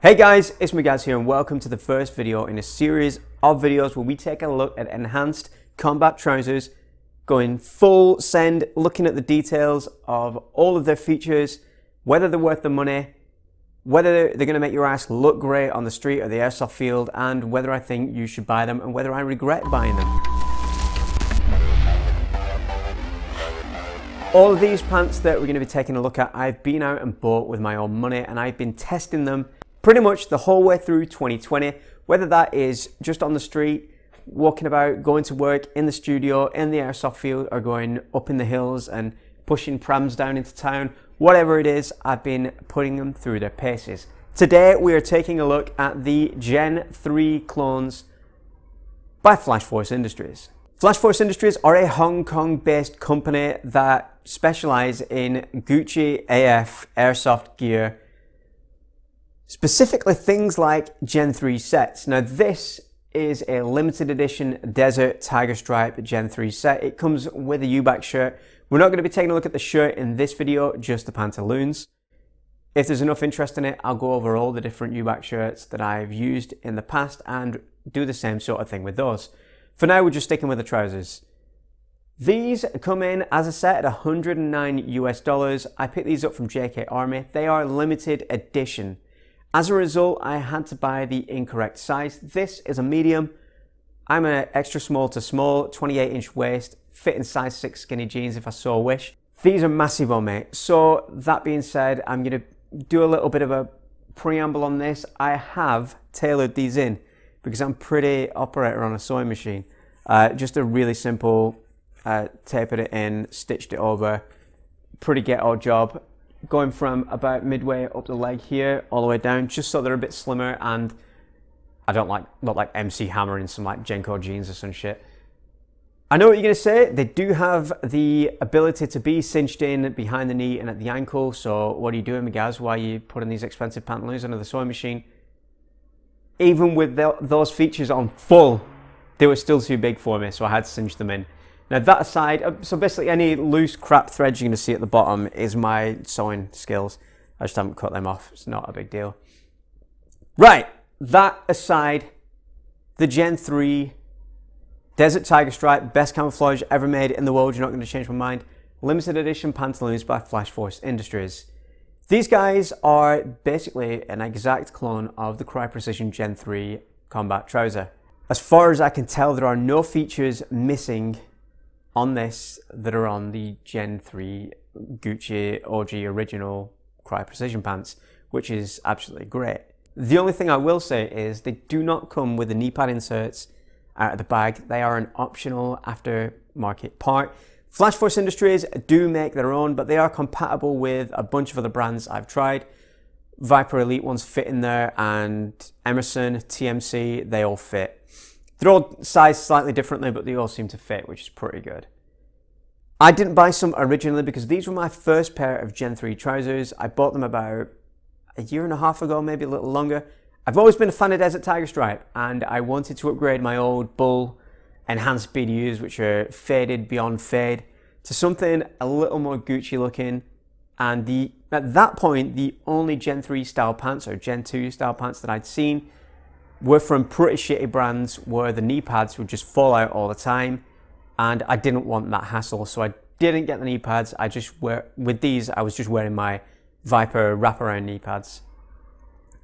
Hey guys, it's Magaz here and welcome to the first video in a series of videos where we take a look at enhanced combat trousers, going full send, looking at the details of all of their features, whether they're worth the money, whether they're going to make your ass look great on the street or the airsoft field, and whether I think you should buy them and whether I regret buying them. All of these pants that we're going to be taking a look at, I've been out and bought with my own money and I've been testing them pretty much the whole way through 2020, whether that is just on the street, walking about, going to work, in the studio, in the airsoft field, or going up in the hills and pushing prams down into town. Whatever it is, I've been putting them through their paces. Today, we are taking a look at the Gen 3 clones by Flash Force Industries. Flash Force Industries are a Hong Kong-based company that specialize in Gucci AF airsoft gear, specifically things like Gen 3 sets. Now this is a limited edition Desert Tiger Stripe Gen 3 set. It comes with a U-back shirt. We're not going to be taking a look at the shirt in this video, just the pantaloons. If there's enough interest in it, I'll go over all the different U-back shirts that I've used in the past and do the same sort of thing with those. For now, we're just sticking with the trousers. These come in as a set at $109 US. I picked these up from JK Army. They are limited edition. As a result, I had to buy the incorrect size. This is a medium. I'm an extra small to small, 28-inch waist, fit in size 6 skinny jeans if I so wish. These are massive on me. So that being said, I'm going to do a little bit of a preamble on this. I have tailored these in because I'm pretty operator on a sewing machine. Just a really simple, tapered it in, stitched it over, pretty ghetto job. Going from about midway up the leg here all the way down, just so they're a bit slimmer, and I don't look like MC Hammer in some like Genko jeans or some shit. I know what you're gonna say. They do have the ability to be cinched in behind the knee and at the ankle. So what are you doing, Magaz? Why are you putting these expensive pantaloons under the sewing machine? Even with those features on full, they were still too big for me, so I had to cinch them in. Now that aside, so basically any loose crap threads you're going to see at the bottom is my sewing skills. I just haven't cut them off. It's not a big deal. Right, that aside, the Gen 3 Desert Tiger Stripe, best camouflage ever made in the world. You're not going to change my mind. Limited edition pantaloons by Flash Force Industries. These guys are basically an exact clone of the Crye Precision Gen 3 combat trouser. As far as I can tell, there are no features missing on this that are on the Gen 3 Gucci OG original Crye Precision pants, which is absolutely great. The only thing I will say is they do not come with the knee pad inserts out of the bag. They are an optional aftermarket part. Flash Force Industries do make their own, but they are compatible with a bunch of other brands I've tried. Viper Elite ones fit in there, and Emerson, TMC, they all fit. They're all sized slightly differently, but they all seem to fit, which is pretty good. I didn't buy some originally because these were my first pair of Gen 3 trousers. I bought them about a year and a half ago, maybe a little longer. I've always been a fan of Desert Tiger Stripe, and I wanted to upgrade my old Bull enhanced BDUs, which are faded beyond fade, to something a little more Gucci looking. And at that point, the only Gen 3 style pants or Gen 2 style pants that I'd seen were from pretty shitty brands where the knee pads would just fall out all the time, and I didn't want that hassle, so I didn't get the knee pads. With these, I was just wearing my Viper wraparound knee pads.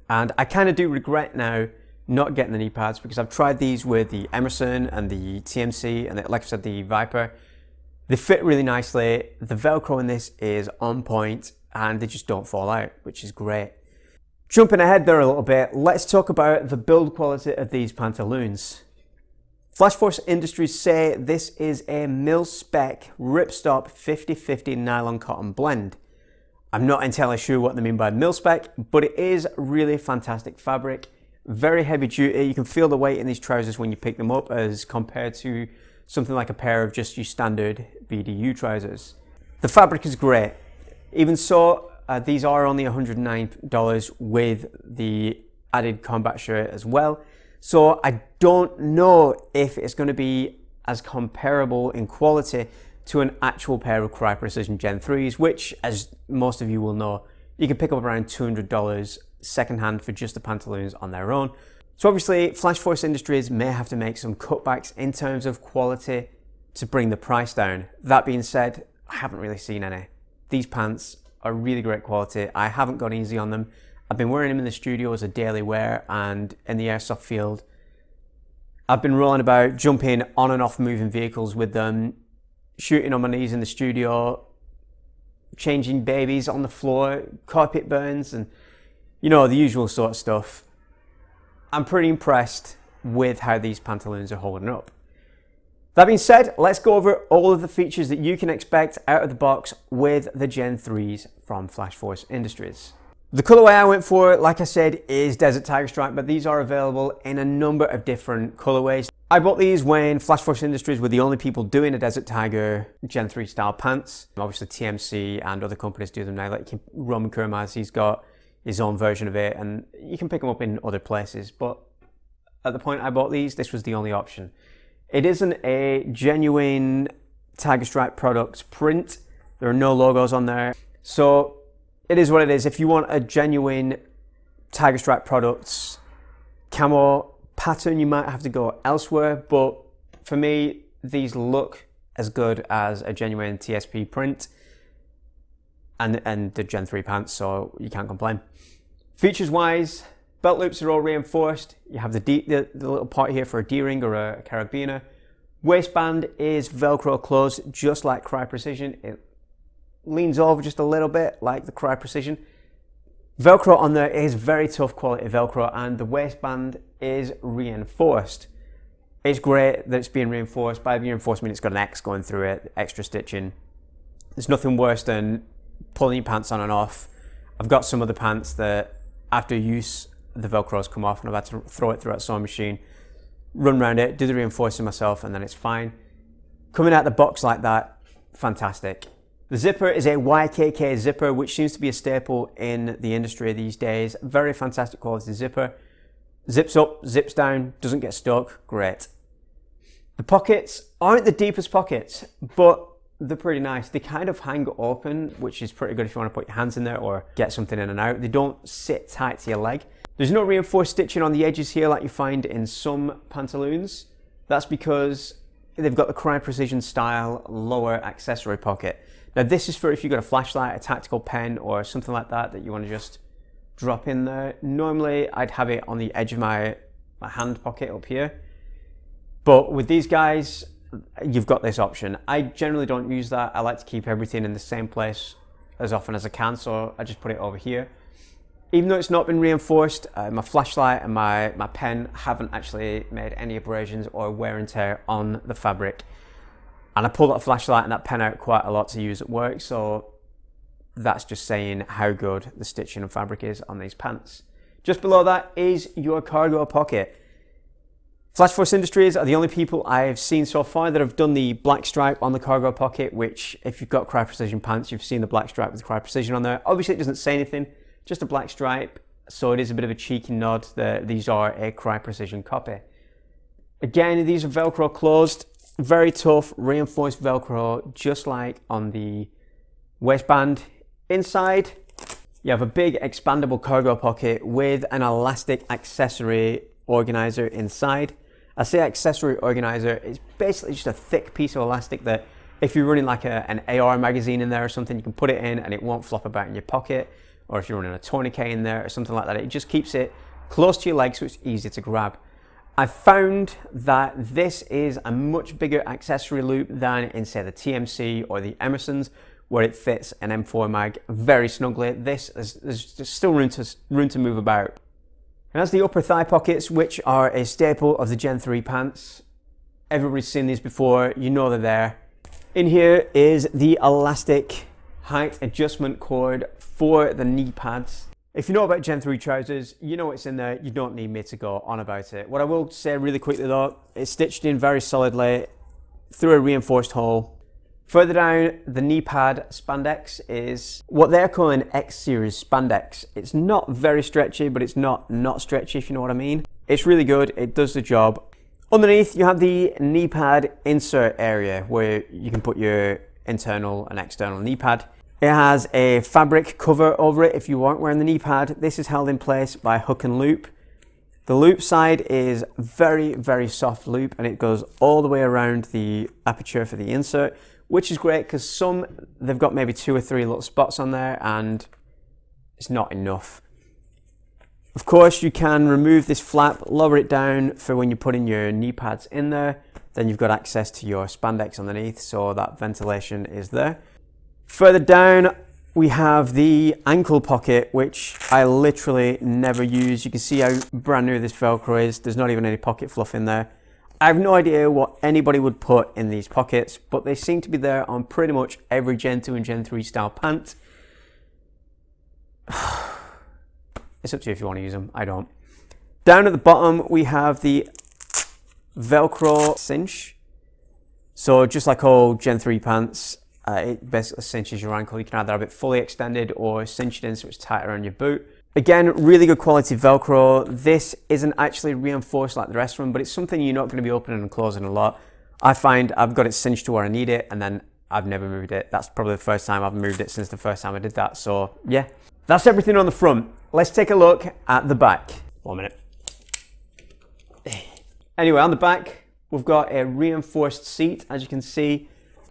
And I kind of do regret now not getting the knee pads because I've tried these with the Emerson and the TMC and like I said, the Viper. They fit really nicely. The Velcro in this is on point and they just don't fall out, which is great. Jumping ahead there a little bit, let's talk about the build quality of these pantaloons. Flash Force Industries say this is a mil-spec ripstop 50/50 nylon cotton blend. I'm not entirely sure what they mean by mil-spec, but it is really fantastic fabric, very heavy duty. You can feel the weight in these trousers when you pick them up as compared to something like a pair of just your standard BDU trousers. The fabric is great. Even so, these are only $109 with the added combat shirt as well. So I don't know if it's going to be as comparable in quality to an actual pair of Crye Precision Gen 3s, which, as most of you will know, you can pick up around $200 secondhand for just the pantaloons on their own. So obviously Flash Force Industries may have to make some cutbacks in terms of quality to bring the price down. That being said, I haven't really seen any. These pants are really great quality. I haven't gone easy on them. I've been wearing them in the studio as a daily wear and in the airsoft field. I've been rolling about, jumping on and off moving vehicles with them, shooting on my knees in the studio, changing babies on the floor, carpet burns, and you know, the usual sort of stuff. I'm pretty impressed with how these pantaloons are holding up. That being said, let's go over all of the features that you can expect out of the box with the Gen 3s from Flash Force Industries. The colorway I went for, like I said, is Desert Tiger Stripe, but these are available in a number of different colorways. I bought these when Flash Force Industries were the only people doing a Desert Tiger Gen 3 style pants. Obviously TMC and other companies do them now, like Roman Kurmaz, he's got his own version of it, and you can pick them up in other places. But at the point I bought these, this was the only option. It isn't a genuine Tiger Stripe product print. There are no logos on there. So it is what it is. If you want a genuine Tiger Stripe products camo pattern, you might have to go elsewhere. But for me, these look as good as a genuine TSP print and the Gen 3 pants, so you can't complain. Features wise, belt loops are all reinforced. You have the little part here for a D-ring or a carabiner. Waistband is Velcro closed, just like Crye Precision. It leans over just a little bit like the Crye Precision. Velcro on there is very tough quality Velcro, and the waistband is reinforced. It's great that it's being reinforced. By reinforcement, it's got an X going through it, extra stitching. There's nothing worse than pulling your pants on and off. I've got some of the pants that after use the Velcro's come off and I've had to throw it through that sewing machine, run around it, do the reinforcing myself, and then it's fine. Coming out the box like that, fantastic. The zipper is a YKK zipper, which seems to be a staple in the industry these days. Very fantastic quality zipper. Zips up, zips down, doesn't get stuck, great. The pockets aren't the deepest pockets, but they're pretty nice. They kind of hang open, which is pretty good if you want to put your hands in there or get something in and out. They don't sit tight to your leg. There's no reinforced stitching on the edges here like you find in some pantaloons. That's because they've got the Crye Precision style lower accessory pocket. Now this is for if you've got a flashlight, a tactical pen, or something like that that you want to just drop in there. Normally I'd have it on the edge of my hand pocket up here. But with these guys, you've got this option. I generally don't use that. I like to keep everything in the same place as often as I can, so I just put it over here. Even though it's not been reinforced, my flashlight and my pen haven't actually made any abrasions or wear and tear on the fabric. And I pull that flashlight and that pen out quite a lot to use at work, so that's just saying how good the stitching and fabric is on these pants. Just below that is your cargo pocket. Flash Force Industries are the only people I've seen so far that have done the black stripe on the cargo pocket, which if you've got Crye Precision pants, you've seen the black stripe with Crye Precision on there. Obviously it doesn't say anything, just a black stripe, so it is a bit of a cheeky nod that these are a Crye Precision copy. Again, these are Velcro closed, very tough reinforced Velcro, just like on the waistband. Inside, you have a big expandable cargo pocket with an elastic accessory organizer inside. I say accessory organizer, it's basically just a thick piece of elastic that if you're running like an AR magazine in there or something, you can put it in and it won't flop about in your pocket. Or if you're running a tourniquet in there or something like that, it just keeps it close to your leg so it's easy to grab. I found that this is a much bigger accessory loop than in say the TMC or the Emerson's, where it fits an M4 mag very snugly. This there's still room to move about. And that's the upper thigh pockets, which are a staple of the Gen 3 pants. Everybody's seen these before, you know they're there. In here is the elastic height adjustment cord for the knee pads. If you know about Gen 3 trousers, you know what's in there, you don't need me to go on about it. What I will say really quickly though, it's stitched in very solidly through a reinforced hole. Further down, the knee pad spandex is what they're calling X-Series spandex. It's not very stretchy, but it's not stretchy, if you know what I mean. It's really good, it does the job. Underneath, you have the knee pad insert area where you can put your internal and external knee pad. It has a fabric cover over it if you aren't wearing the knee pad. This is held in place by hook and loop. The loop side is very, very soft loop, and it goes all the way around the aperture for the insert, which is great because some, they've got maybe 2 or 3 little spots on there and it's not enough. Of course, you can remove this flap, lower it down for when you're putting your knee pads in there. Then you've got access to your spandex underneath, so that ventilation is there. Further down, we have the ankle pocket, which I literally never use. You can see how brand new this Velcro is. There's not even any pocket fluff in there. I have no idea what anybody would put in these pockets, but they seem to be there on pretty much every Gen 2 and Gen 3 style pant. It's up to you if you want to use them. I don't. Down at the bottom, we have the Velcro cinch. So just like all Gen 3 pants, it basically cinches your ankle. You can either have it fully extended or cinch it in so it's tighter on your boot. Again, really good quality Velcro. This isn't actually reinforced like the rest of them, but it's something you're not going to be opening and closing a lot. I find I've got it cinched to where I need it, and then I've never moved it. That's probably the first time I've moved it since the first time I did that. So yeah, that's everything on the front. Let's take a look at the back. 1 minute. Anyway, on the back, we've got a reinforced seat, as you can see.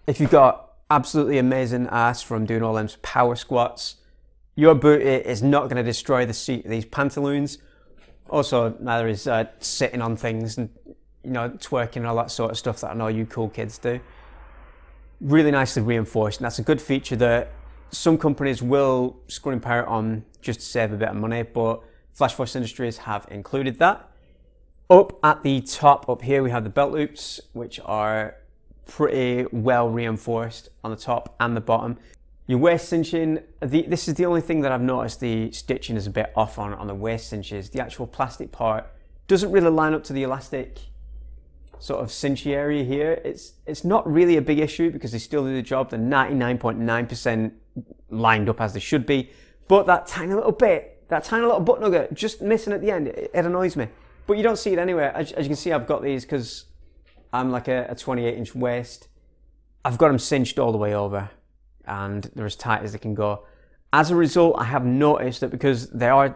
If you've got absolutely amazing ass from doing all them power squats, your boot is not going to destroy the seat of these pantaloons. Also, neither is sitting on things and, you know, twerking and all that sort of stuff that I know you cool kids do. Really nicely reinforced, and that's a good feature that some companies will scrimp out on just to save a bit of money, but Flash Force Industries have included that. Up at the top, up here, we have the belt loops, which are pretty well reinforced on the top and the bottom. Your waist cinching, this is the only thing that I've noticed the stitching is a bit off on the waist cinches. The actual plastic part doesn't really line up to the elastic sort of cinchy area here. It's not really a big issue because they still do the job. They're 99.9% lined up as they should be, but that tiny little bit, that tiny little butt nugget just missing at the end, it annoys me. But you don't see it anywhere. As you can see, I've got these because I'm like a 28-inch waist. I've got them cinched all the way over, and they're as tight as they can go. As a result, I have noticed that because they are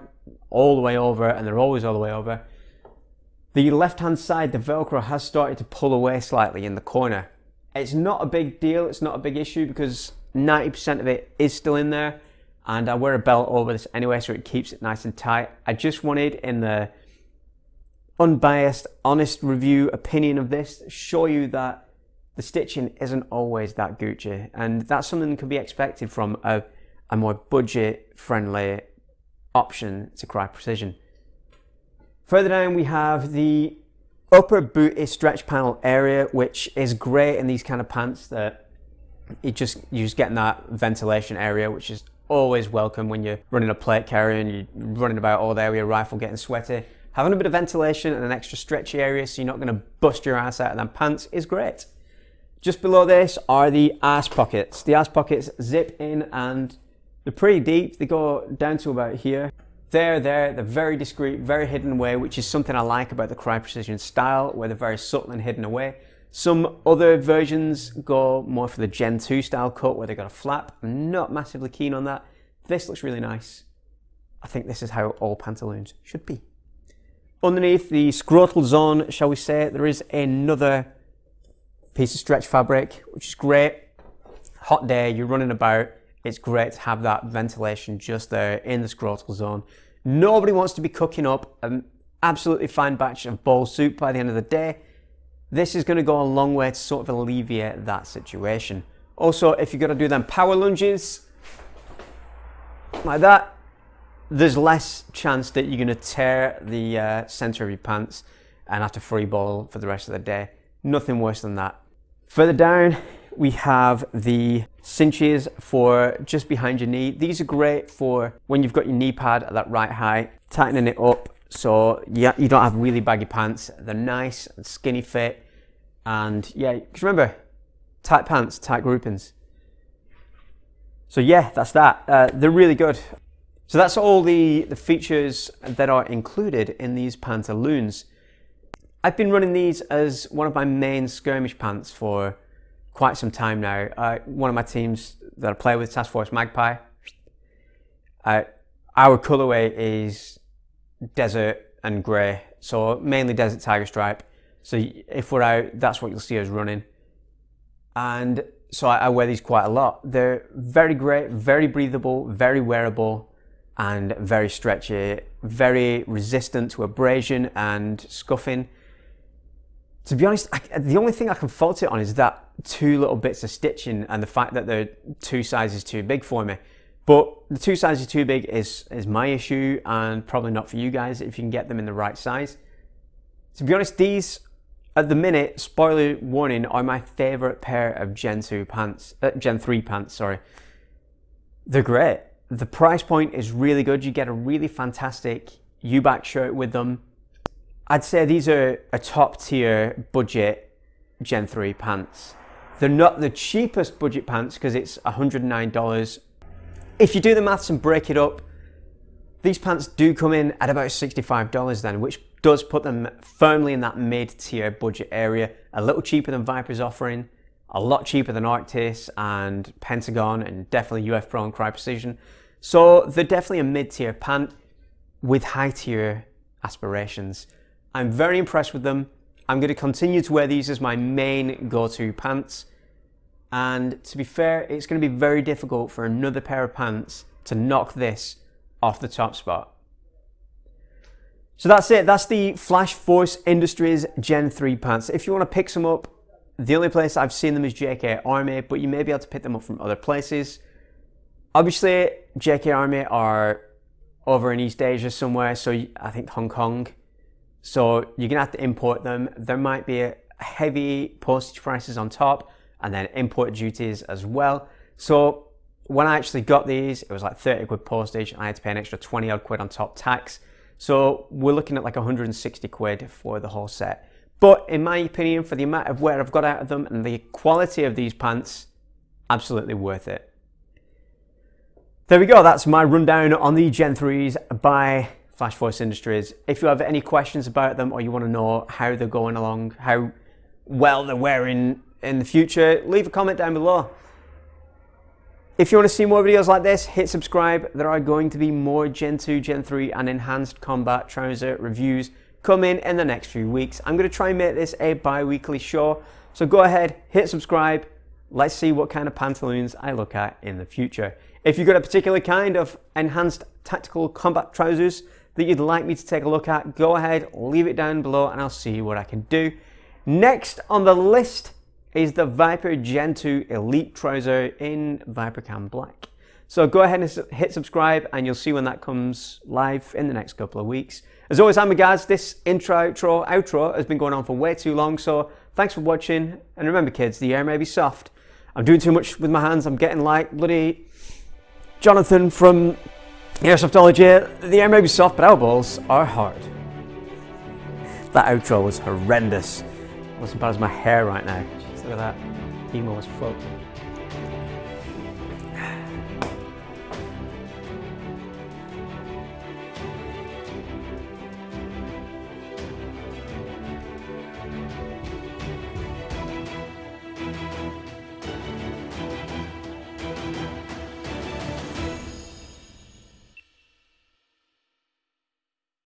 all the way over and they're always all the way over, the left-hand side, the Velcro has started to pull away slightly in the corner. It's not a big deal, it's not a big issue because 90% of it is still in there, and I wear a belt over this anyway, so it keeps it nice and tight. I just wanted, in the unbiased, honest review opinion of this, show you that the stitching isn't always that Gucci, and that's something that can be expected from a more budget-friendly option to Crye Precision. Further down, we have the upper booty stretch panel area, which is great in these kind of pants that you're just getting that ventilation area, which is always welcome when you're running a plate carrier and you're running about all day with your rifle getting sweaty. Having a bit of ventilation and an extra stretchy area so you're not going to bust your ass out of them pants is great. Just below this are the arse pockets. The arse pockets zip in and they're pretty deep. They go down to about here. They're very discreet, very hidden away, which is something I like about the Crye Precision style, where they're very subtle and hidden away. Some other versions go more for the Gen 2 style cut where they got a flap. I'm not massively keen on that. This looks really nice. I think this is how all pantaloons should be. Underneath the scrotal zone, shall we say, there is another piece of stretch fabric, which is great. Hot day, you're running about, it's great to have that ventilation just there in the scrotal zone. Nobody wants to be cooking up an absolutely fine batch of bowl soup by the end of the day. This is going to go a long way to sort of alleviate that situation. Also, if you're going to do them power lunges like that, there's less chance that you're going to tear the center of your pants and have to free ball for the rest of the day. Nothing worse than that. Further down, we have the cinches for just behind your knee. These are great for when you've got your knee pad at that right height, tightening it up so you don't have really baggy pants. They're nice and skinny fit, and yeah, because remember, tight pants, tight groupings. So yeah, that's that. They're really good. So that's all the features that are included in these pantaloons. I've been running these as one of my main skirmish pants for quite some time now. One of my teams that I play with, Task Force Magpie, our colorway is desert and grey, so mainly desert tiger stripe. So if we're out, that's what you'll see us running. And so I wear these quite a lot. They're very great, very breathable, very wearable, and very stretchy, very resistant to abrasion and scuffing. To be honest, the only thing I can fault it on is that 2 little bits of stitching and the fact that they're 2 sizes too big for me. But the 2 sizes too big is my issue, and probably not for you guys if you can get them in the right size. To be honest, these, at the minute, spoiler warning, are my favorite pair of Gen 3 pants, sorry. They're great. The price point is really good. You get a really fantastic U-back shirt with them. I'd say these are a top tier budget Gen 3 pants. They're not the cheapest budget pants because it's $109. If you do the maths and break it up, these pants do come in at about $65 then, which does put them firmly in that mid-tier budget area. A little cheaper than Viper's offering, a lot cheaper than Arctis and Pentagon, and definitely UF Pro and Crye Precision. So they're definitely a mid-tier pant with high-tier aspirations. I'm very impressed with them. I'm going to continue to wear these as my main go-to pants. And to be fair, it's going to be very difficult for another pair of pants to knock this off the top spot. So that's it. That's the Flash Force Industries Gen 3 pants. If you want to pick some up, the only place I've seen them is JK Army, but you may be able to pick them up from other places. Obviously, JK Army are over in East Asia somewhere, so I think Hong Kong. So you're going to have to import them. There might be heavy postage prices on top and then import duties as well. So when I actually got these, it was like 30 quid postage and I had to pay an extra 20 odd quid on top tax. So we're looking at like 160 quid for the whole set. But in my opinion, for the amount of wear I've got out of them and the quality of these pants, absolutely worth it. There we go. That's my rundown on the Gen 3s by Flash Force Industries. If you have any questions about them or you want to know how they're going along, how well they're wearing in the future, leave a comment down below. If you want to see more videos like this, hit subscribe. There are going to be more Gen 2, Gen 3 and enhanced combat trouser reviews coming in the next few weeks. I'm going to try and make this a bi-weekly show, so go ahead, hit subscribe. Let's see what kind of pantaloons I look at in the future. If you've got a particular kind of enhanced tactical combat trousers that you'd like me to take a look at, go ahead, leave it down below and I'll see what I can do. Next on the list is the Viper Gen 2 Elite trouser in Viper Cam Black. So go ahead and hit subscribe and you'll see when that comes live in the next couple of weeks. As always, I'm Magaz. This intro, outro has been going on for way too long, so thanks for watching. And remember kids, the air may be soft. I'm doing too much with my hands. I'm getting like bloody Jonathan from Airsoftology. The air may be soft, but our balls are hard. That outro was horrendous. It wasn't as bad as my hair right now. Jeez, look at that. Emo as fuck.